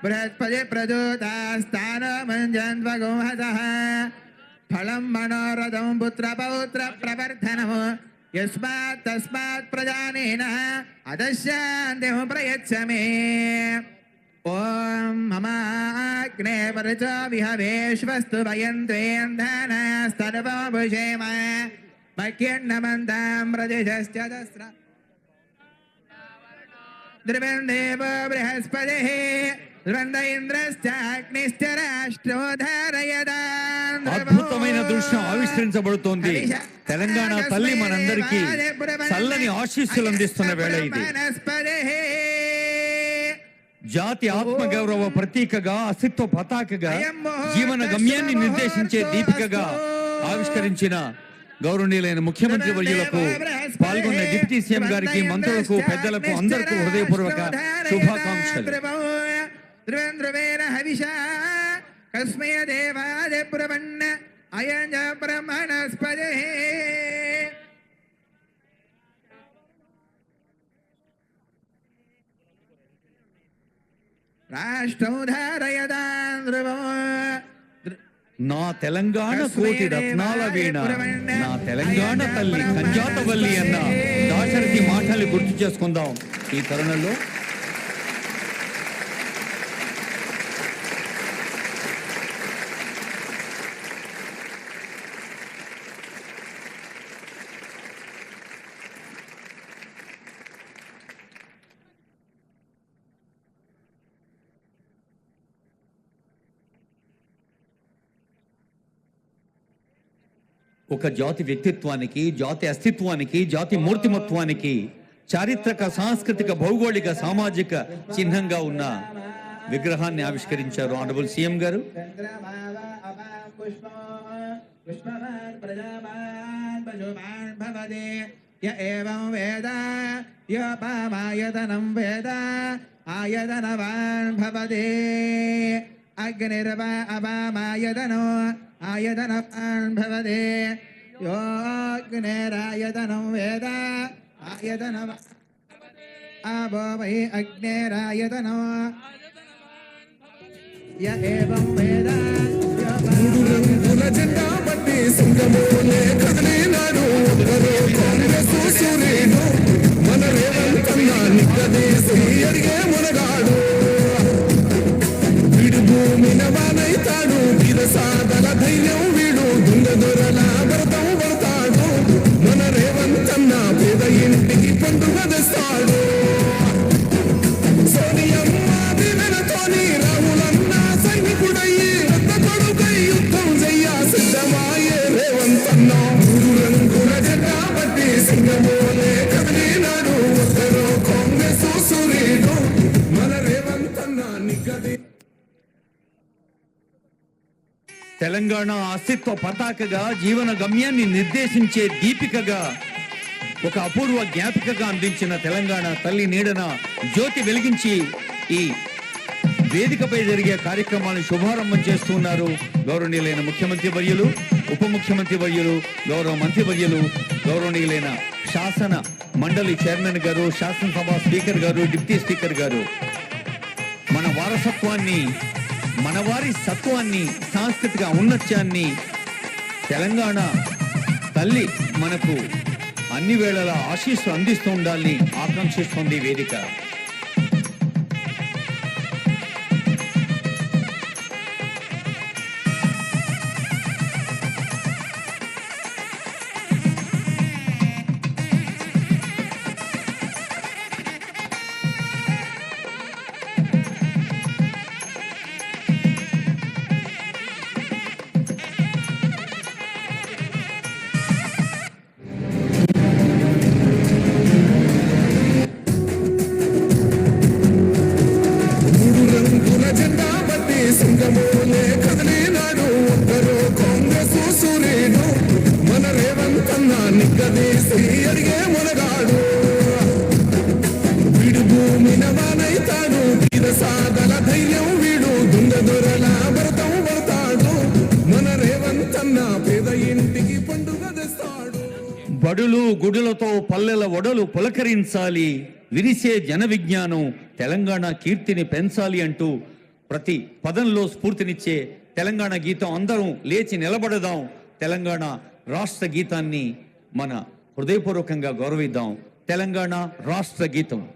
बृहस्पति प्रचोदास्तानमञ्जन्वगोहसः फलं मनोरथं पुत्रपौत्र प्रवर्धनं यस्मात् तस्मात् प्रजानेनः अदस्यान्तिं प्रयच्छ मे। ओम ममाग्ने परचो विहवेश्वस्तु वयन्त्वेन्धनस्तर्वभुषेम मह्यन्नमन्तां प्रदिशश्चदस्र द्रवन्देव बृहस्पतिः ద్వంద ఇంద్రశ్చాగ్నిశ్చ రాష్ట్రోధారయదాన్. అద్భుతమైన దృశ్యం ఆవిష్కరించబడుతోంది. తెలంగాణ తల్లి మనందరికీ చల్లని ఆశీస్సులు అందిస్తున్న వేళ ఇది. జాతి ఆత్మగౌరవ ప్రతీకగా, అస్తిత్వ పతాకగా, జీవన గమ్యాన్ని నిర్దేశించే దీపికగా ఆవిష్కరించిన గౌరవనీయులైన ముఖ్యమంత్రి వర్యులకు, పాల్గొన్న డిప్యూటీ సీఎం గారికి, మంత్రులకు, పెద్దలకు అందరికీ హృదయపూర్వక శుభాకాంక్షలు. ధ్రువేణ హవిషా కస్మయ దేవాదే పురవన్న అయం బ్రహ్మణస్పదే. రాష్ట్రౌధారయదాన్ ధ్రువం. నా తెలంగాణ కోటి రత్నాల వీణ, నా తెలంగాణ తల్లి కంజాతవల్లి అన్న దాశరథి మాటలు గుర్తు చేసుకుందాం ఈ తరుణంలో. ఒక జాతి వ్యక్తిత్వానికి, జాతి అస్తిత్వానికి, జాతి మూర్తిమత్వానికి చారిత్రక, సాంస్కృతిక, భౌగోళిక, సామాజిక చిహ్నంగా ఉన్న విగ్రహాన్ని ఆవిష్కరించారు ఆనరబుల్ సీఎం గారు. అగ్నిర్వా అవామాయతనో ఆయతనవాన్ భవతే. యోగ్నేరాయతనం వేద ఆయతనవ ఆభో వై అగ్నేరాయతనో య ఏవం వేద. మూడు రంగుల జెండా పట్టి సింగమోలే కదిలినాడు ఒక్కరో కాంగ్రెస్ సూర్యుడు. మన రేవంతన్న నిక్కదేసి అడిగే మునగాడు. వీడు భూమిన వానైతాడు, వీర సాధల ధైర్యం వీడు, దొంగ దొరల భరతం పడతాడు. మన రేవంతన్న పేద ఇంటికి పండుగ తెస్తాడు. సోనియమ్మ దివెనతోని రాహులన్న సైనికుడయ్యి పెద్ద కొడుకై యుద్ధం చెయ్య సిద్ధమాయే రేవంతన్న. మూడు రంగుల జెండా పట్టి సింగమోలే కదిలినాడు ఒక్కరో కాంగ్రెస్ సూర్యుడు. మన రేవంతన్న నిగ్గది. తెలంగాణ అస్తిత్వ పతాకగా, జీవన గమ్యాన్ని నిర్దేశించే దీపికగా, ఒక అపూర్వ జ్ఞాపికగా అందించిన తెలంగాణ తల్లి నీడన జ్యోతి వెలిగించి ఈ వేదికపై జరిగే కార్యక్రమాలను శుభారంభం చేస్తున్నారు గౌరవనీయులైన ముఖ్యమంత్రి వర్యులు, ఉప ముఖ్యమంత్రి వర్యులు, గౌరవ మంత్రి వర్యులు, గౌరవనీయులైన శాసన మండలి చైర్మన్ గారు, శాసనసభ స్పీకర్ గారు, డిప్యూటీ స్పీకర్ గారు. మన వారసత్వాన్ని, మనవారి సత్వాన్ని, సాంస్కృతిక ఔన్నత్యాన్ని తెలంగాణ తల్లి మనకు అన్ని వేళలా ఆశీస్సు అందిస్తూ ఉండాలని ఆకాంక్షిస్తోంది వేదిక. సింగమోలే కదిలినాడు ఒక్కరో కాంగ్రెస్ సూర్యుడు. మన రేవంతన్న నిగ్గదీసి అడిగే మునగాడు. వీడు భూమిన వానైతాడు, వీర సాధల ధైర్యం వీడు, దొంగ దొరల భరతం పడతాడు. మన రేవంతన్న పేద ఇంటికి పండుగ తెస్తాడు. బడులు గుడులతో పల్లెల ఒడలు పులకరించాలి, విరిసే జన విజ్ఞానం తెలంగాణ కీర్తిని పెంచాలి అంటూ ప్రతి పదంలో స్ఫూర్తినిచ్చే తెలంగాణ గీతం అందరం లేచి నిలబడదాం. తెలంగాణ రాష్ట్ర గీతాన్ని మన హృదయపూర్వకంగా గౌరవిద్దాం. తెలంగాణ రాష్ట్ర గీతం.